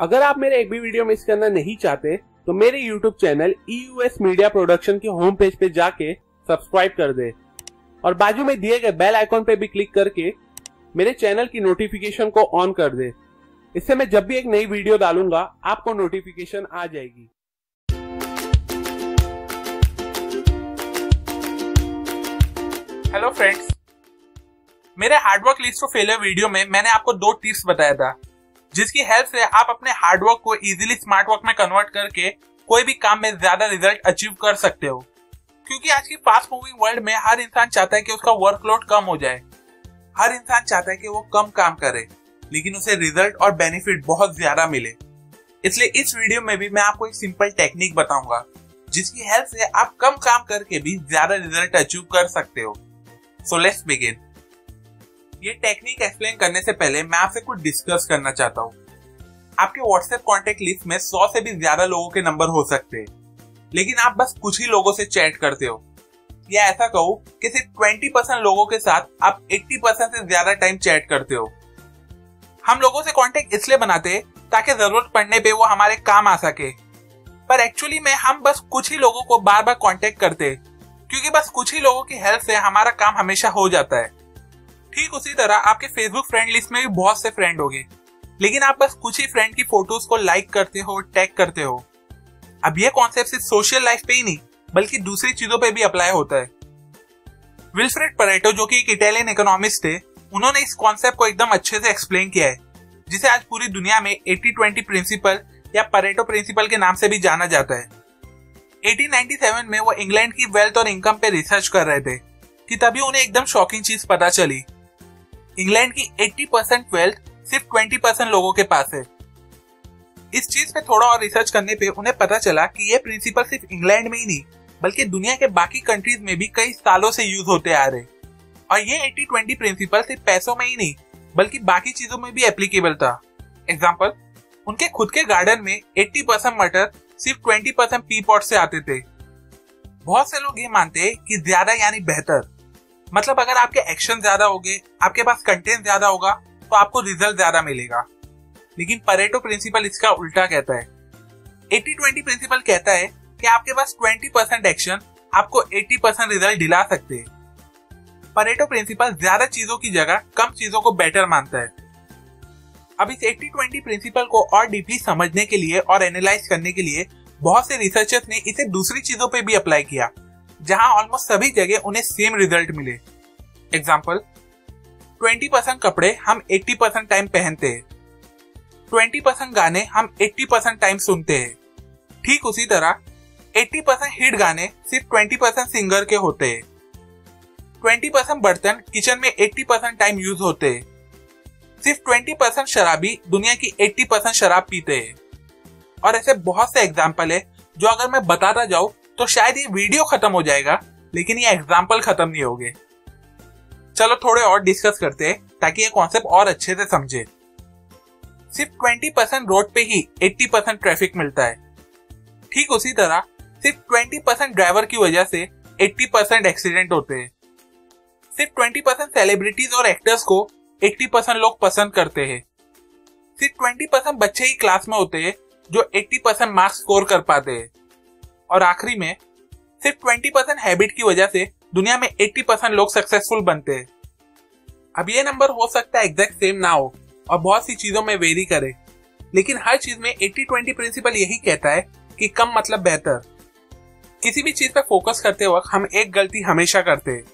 अगर आप मेरे एक भी वीडियो मिस करना नहीं चाहते तो मेरे YouTube channel EUS media production की होम पेज पे जाके सब्सक्राइब कर दे और बाजू में दिए गए बेल आइकॉन पे भी क्लिक करके मेरे चैनल की नोटिफिकेशन को ऑन कर दे। इससे मैं जब भी एक नई वीडियो डालूंगा आपको नोटिफिकेशन आ जाएगी। हेलो फ्रेंड्स, मेरे hard work list of failure video में मैंने आपको 2 टिप्स बताया था जिसकी हेल्प से आप अपने हार्डवर्क को इजीली स्मार्ट वर्क में कन्वर्ट करके कोई भी काम में ज्यादा रिजल्ट अचीव कर सकते हो। क्योंकि आज की फास्ट मूविंग वर्ल्ड में हर इंसान चाहता है कि उसका वर्कलोड कम हो जाए, हर इंसान चाहता है कि वो कम काम करे लेकिन उसे रिजल्ट और बेनिफिट बहुत ज्यादा मिले। इसलिए इस वीडियो में भी मैं आपको एक सिंपल टेक्निक बताऊंगा जिसकी हेल्प से आप कम काम करके भी ज्यादा रिजल्ट अचीव कर सकते हो। So let's begin. ये टेक्निक एक्सप्लेन करने से पहले मैं आपसे कुछ डिस्कस करना चाहता हूँ। आपके व्हाट्सएप कॉन्टेक्ट लिस्ट में 100 से भी ज्यादा लोगों के नंबर हो सकते हैं, लेकिन आप बस कुछ ही लोगों से चैट करते हो, या ऐसा कहो कि सिर्फ 20% लोगों के साथ आप 80% से ज्यादा टाइम चैट करते हो। हम लोगों से कॉन्टेक्ट इसलिए बनाते हैं ताकि जरूरत पड़ने पे वो हमारे काम आ सके, पर एक्चुअली में हम बस कुछ ही लोगों को बार बार कॉन्टेक्ट करते हैं क्योंकि बस कुछ ही लोगों की हेल्प से हमारा काम हमेशा हो जाता है। ठीक उसी तरह आपके फेसबुक फ्रेंड लिस्ट में भी बहुत से फ्रेंड होंगे, लेकिन आप बस कुछ ही फ्रेंड की फोटोज को लाइक करते हो, टैग करते हो। अब ये कॉन्सेप्ट सिर्फ सोशल लाइफ पे ही नहीं बल्कि दूसरी चीजों पे भी अप्लाई होता है। विल्फ्रेड परेटो, जो कि एक इटालियन इकोनॉमिस्ट थे, उन्होंने इस कॉन्सेप्ट को एकदम अच्छे से एक्सप्लेन किया है, जिसे आज पूरी दुनिया में 80-20 प्रिंसिपल या परेटो प्रिंसिपल के नाम से भी जाना जाता है। 1897 में वो इंग्लैंड की वेल्थ और इनकम पे रिसर्च कर रहे थे कि तभी उन्हें एकदम शॉकिंग चीज पता चली। इंग्लैंड की 80% वेल्थ सिर्फ 20% लोगों के पास है। इस चीज पे थोड़ा और रिसर्च करने पे उन्हें पता चला कि ये प्रिंसिपल सिर्फ इंग्लैंड में ही नहीं बल्कि दुनिया के बाकी कंट्रीज में भी कई सालों से यूज होते आ रहे। और ये 80-20 प्रिंसिपल सिर्फ पैसों में ही नहीं बल्कि बाकी चीजों में भी एप्लीकेबल था। एग्जाम्पल, उनके खुद के गार्डन में 80% मटर सिर्फ 20% पी पॉट से आते थे। बहुत से लोग ये मानते हैं कि ज्यादा यानी बेहतर, मतलब अगर आपके एक्शन ज्यादा होंगे, आपके पास कंटेंट ज्यादा होगा तो आपको रिजल्ट ज्यादा मिलेगा। लेकिन परेटो प्रिंसिपल इसका उल्टा कहता है। 80-20 प्रिंसिपल कहता है कि आपके पास 20% एक्शन आपको 80% रिजल्ट दिला सकते हैं। परेटो प्रिंसिपल ज्यादा चीजों की जगह कम चीजों को बेटर मानता है। अब इस 80-20 प्रिंसिपल को और डीपली समझने के लिए और एनालाइज करने के लिए बहुत से रिसर्चर्स ने इसे दूसरी चीजों पे भी अप्लाई किया, जहां ऑलमोस्ट सभी जगह उन्हें सेम रिजल्ट मिले। एग्जाम्पल, 20% कपड़े हम 80% टाइम पहनते हैं, 20% गाने हम 80% टाइम सुनते हैं। ठीक उसी तरह 80% हिट गाने सिर्फ 20% सिंगर के होते हैं। 20% बर्तन किचन में 80% टाइम यूज होते हैं। सिर्फ 20% शराबी दुनिया की 80% शराब पीते हैं। और ऐसे बहुत से एग्जाम्पल है जो अगर मैं बताता जाऊं तो शायद ये वीडियो खत्म हो जाएगा, लेकिन ये एग्जाम्पल खत्म नहीं होंगे। चलो थोड़े और डिस्कस करते हैं ताकि ये कॉन्सेप्ट और अच्छे से समझे। सिर्फ 20% रोड पे ही 80% ट्रैफिक मिलता है। ठीक उसी तरह सिर्फ 20% ड्राइवर की वजह से 80% एक्सीडेंट होते हैं। सिर्फ 20% सेलिब्रिटीज और एक्टर्स को 80% लोग पसंद करते हैं। सिर्फ 20% बच्चे ही क्लास में होते हैं जो 80% मार्क्स स्कोर कर पाते हैं। और आखिरी में सिर्फ 20% हैबिट की वजह से दुनिया में 80% लोग सक्सेसफुल बनते हैं। अब ये नंबर हो सकता है एग्जैक्ट सेम ना हो और बहुत सी चीजों में वेरी करे, लेकिन हर चीज में 80-20 प्रिंसिपल यही कहता है कि कम मतलब बेहतर। किसी भी चीज पे फोकस करते वक्त हम एक गलती हमेशा करते हैं।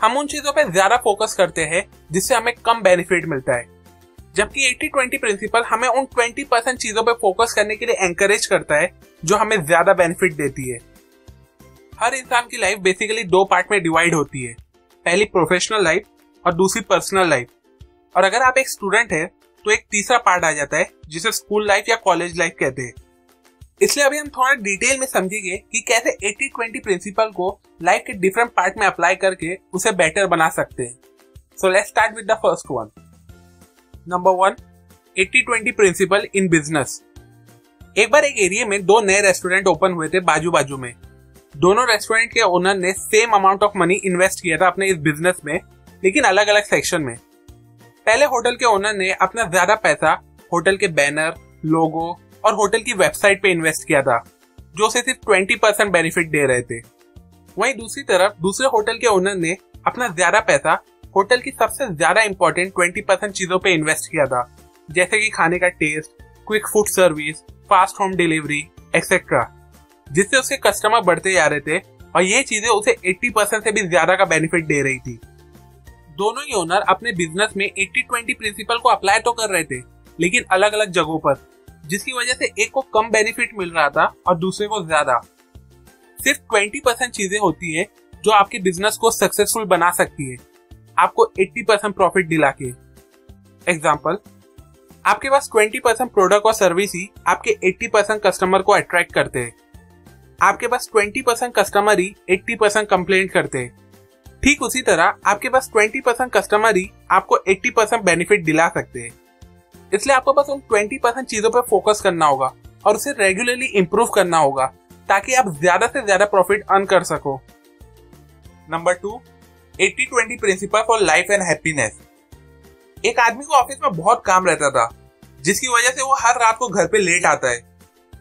हम उन चीजों पे ज्यादा फोकस करते हैं जिससे हमें कम बेनिफिट मिलता है, जबकि 80-20 प्रिंसिपल हमें उन 20% चीजों पे फोकस करने के लिए एनकरेज करता है जो हमें ज्यादा बेनिफिट देती है। हर इंसान की लाइफ बेसिकली 2 पार्ट में डिवाइड होती है, पहली प्रोफेशनल लाइफ और दूसरी पर्सनल लाइफ। और अगर आप एक स्टूडेंट है तो एक तीसरा पार्ट आ जाता है जिसे स्कूल लाइफ या कॉलेज लाइफ कहते हैं। इसलिए अभी हम थोड़ा डिटेल में समझेंगे कि कैसे 80-20 प्रिंसिपल को लाइफ के डिफरेंट पार्ट में अप्लाई करके उसे बेटर बना सकते हैं। So let's start with the first one. Number 1, 80-20 principle in business. एक बार एक एरिया में 2 नए रेस्टोरेंट ओपन हुए थे बाजू बाजू में। दोनों रेस्टोरेंट के ओनर ने same amount of money invest किया था अपने इस बिजनेस में, लेकिन अलग अलग सेक्शन में। पहले होटल के ओनर ने अपना ज्यादा पैसा होटल के बैनर, लोगो और होटल की वेबसाइट पे इन्वेस्ट किया था, जो उसे सिर्फ 20% बेनिफिट दे रहे थे। वहीं दूसरी तरफ दूसरे होटल के ओनर ने अपना ज्यादा पैसा होटल की सबसे ज्यादा इंपॉर्टेंट 20% चीजों पे इन्वेस्ट किया था, जैसे कि खाने का taste, quick food service, fast home delivery etcetera, जिससे उसके कस्टमर बढ़ते जा रहे थे और ये चीजें उसे 80% से भी ज्यादा का बेनिफिट दे रही थी। दोनों ही ओनर अपने बिजनेस में 80-20 प्रिंसिपल को अप्लाई तो कर रहे थे, लेकिन अलग अलग जगहों पर, जिसकी वजह से एक को कम बेनिफिट मिल रहा था और दूसरे को ज्यादा। सिर्फ 20% चीजें होती है जो आपके बिजनेस को सक्सेसफुल बना सकती है, आपको 80% प्रॉफिट दिला के। एग्जाम्पल, आपके पास 20% प्रोडक्ट और सर्विस ही आपके 80% कस्टमर को अट्रैक्ट करते हैं। आपके पास 20% कस्टमर ही 80% कंप्लेंट करते हैं। ठीक उसी तरह आपके पास 20% कस्टमर ही आपको 80% बेनिफिट दिला सकते हैं। इसलिए आपको बस उन 20% चीजों पर फोकस करना होगा और उसे रेगुलरली इंप्रूव करना होगा, ताकि आप ज्यादा से ज्यादा प्रॉफिट अर्न कर सको। Number 2, 80-20 principle for life and happiness. एक आदमी को ऑफिस में बहुत काम रहता था, जिसकी वजह से वो हर रात को घर पे लेट आता है।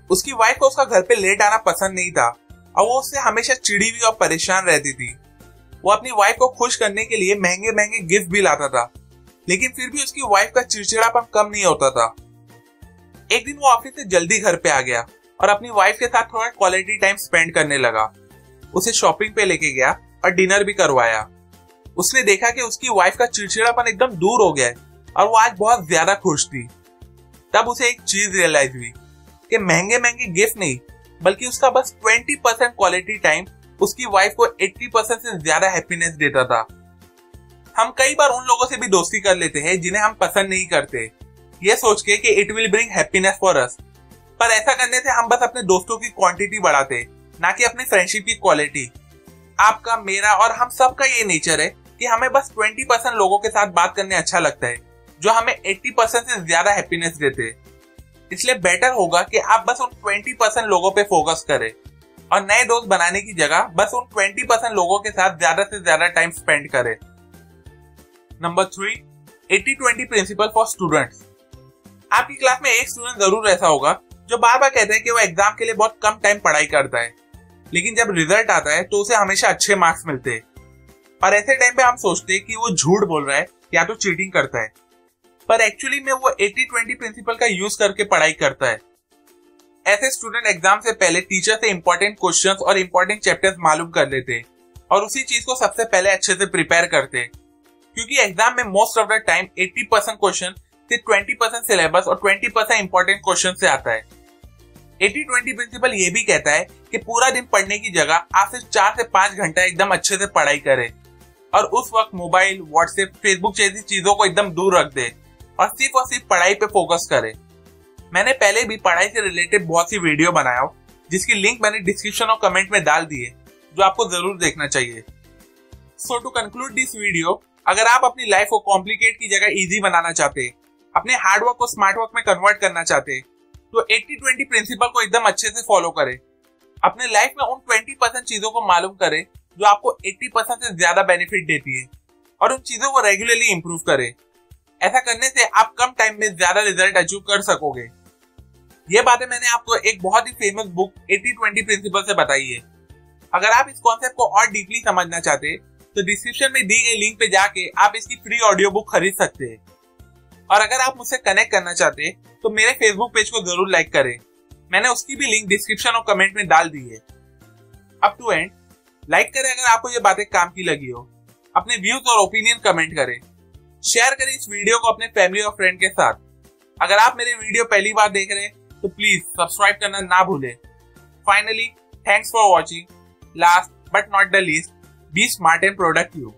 उसकी वाइफ को उसका घर पे लेट आना पसंद नहीं था और वो उससे हमेशा चिड़ी हुई और परेशान रहती थी। वो अपनी वाइफ को खुश करने के लिए महंगे महंगे गिफ्ट भी लाता था, लेकिन फिर भी उसकी वाइफ का चिड़चिड़ापन कम नहीं होता था। एक दिन वो ऑफिस से जल्दी घर पे आ गया और अपनी वाइफ के साथ थोड़ा क्वालिटी टाइम स्पेंड करने लगा। उसे शॉपिंग पे लेके गया और डिनर भी करवाया। उसने देखा कि उसकी वाइफ का चिड़चिड़ापन एकदम दूर हो गया है और वो आज बहुत ज्यादा खुश थी। तब उसे एक चीज रियलाइज हुई कि महंगे महंगे गिफ्ट नहीं, बल्कि उसका बस 20% क्वालिटी टाइम उसकी वाइफ को 80% से ज्यादा हैप्पीनेस देता था। हम कई बार उन लोगों से भी दोस्ती कर लेते हैं जिन्हें हम पसंद नहीं करते, ये सोच के कि it will bring happiness for us. पर ऐसा करने से हम बस अपने दोस्तों की क्वांटिटी बढ़ाते, ना कि अपनी फ्रेंडशिप की क्वालिटी। आपका, मेरा और हम सबका ये नेचर है कि हमें बस 20% लोगों के साथ बात करने अच्छा लगता है, जो हमें 80% से ज्यादा हैप्पीनेस देते। इसलिए बेटर होगा कि आप बस उन 20% लोगों पे फोकस करें और नए दोस्त बनाने की जगह बस उन 20% लोगों के साथ ज्यादा से ज्यादा टाइम स्पेंड करें। Number 3, 80-20 principle for students. आपकी क्लास में एक स्टूडेंट जरूर ऐसा होगा जो बार बार कहता है कि वो एग्जाम के लिए बहुत कम टाइम पढ़ाई करता है, लेकिन जब रिजल्ट आता है तो उसे हमेशा अच्छे मार्क्स मिलते हैं। और ऐसे टाइम पे हम सोचते हैं कि वो झूठ बोल रहा है या तो चीटिंग करता है, पर एक्चुअली में वो 80-20 प्रिंसिपल का यूज करके पढ़ाई करता है। ऐसे स्टूडेंट एग्जाम से पहले टीचर से इंपॉर्टेंट क्वेश्चंस और इंपॉर्टेंट चैप्टर्स मालूम कर लेते और उसी चीज को सबसे पहले अच्छे से प्रिपेयर करते, क्योंकि एग्जाम में most of the time 80% question सिर्फ 20% सिलेबस और 20% इंपॉर्टेंट क्वेश्चन से आता है। 80-20 प्रिंसिपल ये भी कहता है कि पूरा दिन पढ़ने की जगह आप सिर्फ 4 से 5 घंटा एकदम अच्छे से पढ़ाई करें और उस वक्त मोबाइल, व्हाट्सएप, फेसबुक जैसी चीजों को एकदम दूर रख दे और सिर्फ पढ़ाई पे फोकस करें। मैंने पहले भी पढ़ाई से रिलेटेड बहुत सी वीडियो बनाया हो, जिसकी लिंक मैंने डिस्क्रिप्शन और कमेंट में डाल दी है, जो आपको जरूर देखना चाहिए। सो टू कंक्लूड दिस वीडियो, अगर आप अपनी लाइफ को कॉम्प्लिकेट की जगह इजी बनाना चाहते, अपने हार्डवर्क को स्मार्ट वर्क में कन्वर्ट करना चाहते, तो 80-20 प्रिंसिपल को एकदम अच्छे से फॉलो करें। अपने लाइफ में उन 20% चीजों को मालूम करें जो आपको 80% से ज्यादा बेनिफिट देती है और उन चीजों को रेगुलरली इंप्रूव करें। ऐसा करने से आप कम टाइम में ज्यादा रिजल्ट अचीव कर सकोगे। ये बातें मैंने आपको एक बहुत ही फेमस बुक 80-20 प्रिंसिपल से बताई है। अगर आप इस कॉन्सेप्ट को और डीपली समझना चाहते तो डिस्क्रिप्शन में दी गई लिंक पे जाके आप इसकी फ्री ऑडियो बुक खरीद सकते हैं। और अगर आप मुझसे कनेक्ट करना चाहते तो मेरे फेसबुक पेज को जरूर लाइक करें, मैंने उसकी भी लिंक डिस्क्रिप्शन और कमेंट में डाल दी है। अप टू एंड लाइक करें अगर आपको ये बातें काम की लगी हो, अपने व्यूज और ओपिनियन कमेंट करें, शेयर करें इस वीडियो को अपने फैमिली और फ्रेंड के साथ। अगर आप मेरे वीडियो पहली बार देख रहे हैं तो प्लीज सब्सक्राइब करना ना भूलें। Finally, thanks for watching. Last but not the least, be smart and productive.